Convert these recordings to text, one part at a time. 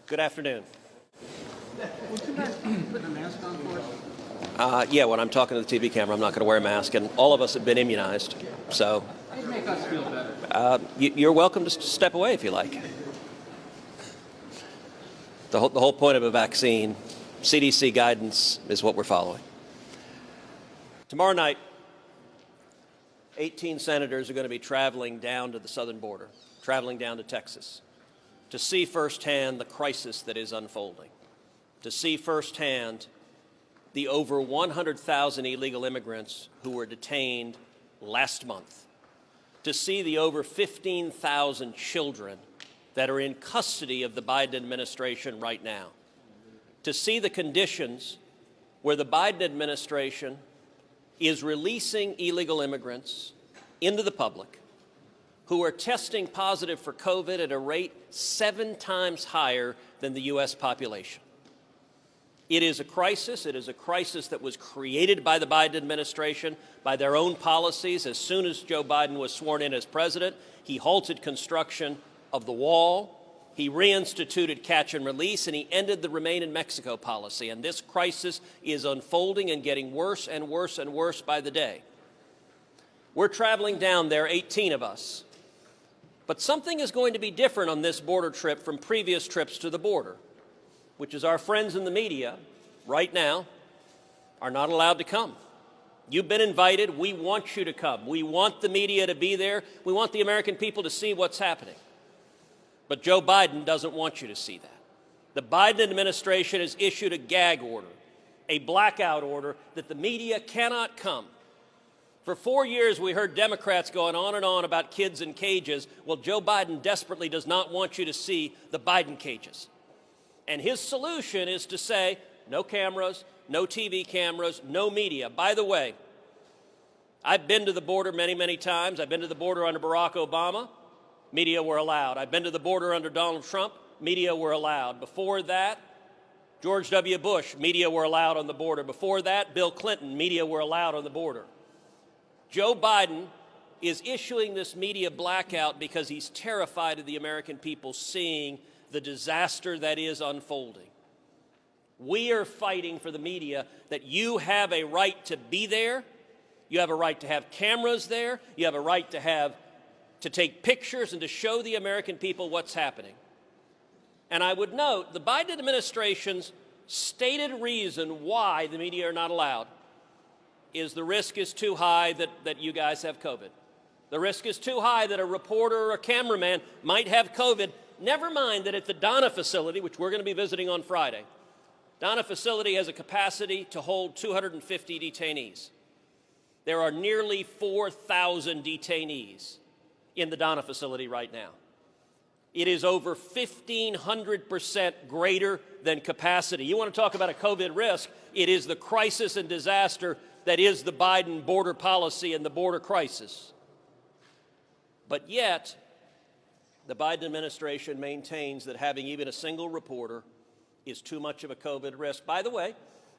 Good afternoon. Would you mind putting a mask on for us? Yeah, when I'm talking to the TV camera, I'm not going to wear a mask, and all of us have been immunized. So It'd make us feel better. you're welcome to step away if you like. The whole point of a vaccine, CDC guidance, is what we're following. Tomorrow night, 18 senators are going to be traveling down to the southern border, traveling down to Texas, to see firsthand the crisis that is unfolding, to see firsthand the over 100,000 illegal immigrants who were detained last month, to see the over 15,000 children that are in custody of the Biden administration right now, to see the conditions where the Biden administration is releasing illegal immigrants into the public who are testing positive for COVID at a rate 7 times higher than the U.S. population. It is a crisis. It is a crisis that was created by the Biden administration, by their own policies. As soon as Joe Biden was sworn in as president, he halted construction of the wall. He reinstituted catch and release, and he ended the Remain in Mexico policy. And this crisis is unfolding and getting worse and worse and worse by the day. We're traveling down there, 18 of us. But something is going to be different on this border trip from previous trips to the border, which is our friends in the media right now are not allowed to come. You've been invited. We want you to come. We want the media to be there. We want the American people to see what's happening. But Joe Biden doesn't want you to see that. The Biden administration has issued a gag order, a blackout order that the media cannot come. For 4 years, we heard Democrats going on and on about kids in cages. Well, Joe Biden desperately does not want you to see the Biden cages. And his solution is to say, no cameras, no TV cameras, no media. By the way, I've been to the border many, many times. I've been to the border under Barack Obama. Media were allowed. I've been to the border under Donald Trump. Media were allowed. Before that, George W. Bush, media were allowed on the border. Before that, Bill Clinton, media were allowed on the border. Joe Biden is issuing this media blackout because he's terrified of the American people seeing the disaster that is unfolding. We are fighting for the media that you have a right to be there. You have a right to have cameras there. You have a right to take pictures and to show the American people what's happening. And I would note the Biden administration's stated reason why the media are not allowed is the risk is too high that you guys have COVID. The risk is too high that a reporter or a cameraman might have COVID. Never mind that at the Donna facility, which we're going to be visiting on Friday, Donna facility has a capacity to hold 250 detainees. There are nearly 4,000 detainees in the Donna facility right now. It is over 1,500% greater than capacity. You want to talk about a COVID risk? It is the crisis and disaster that is the Biden border policy and the border crisis. But yet, the Biden administration maintains that having even a single reporter is too much of a COVID risk. By the way,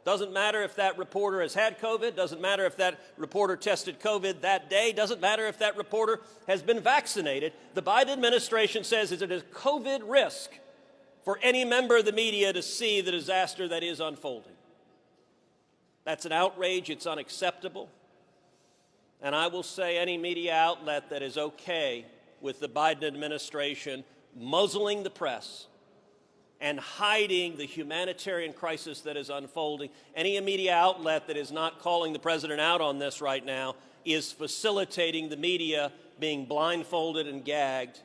doesn't matter if that reporter has had COVID, doesn't matter if that reporter tested COVID that day, doesn't matter if that reporter has been vaccinated. The Biden administration says it is a COVID risk for any member of the media to see the disaster that is unfolding. That's an outrage. It's unacceptable. And I will say any media outlet that is okay with the Biden administration muzzling the press and hiding the humanitarian crisis that is unfolding, any media outlet that is not calling the president out on this right now is facilitating the media being blindfolded and gagged.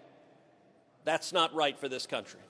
That's not right for this country.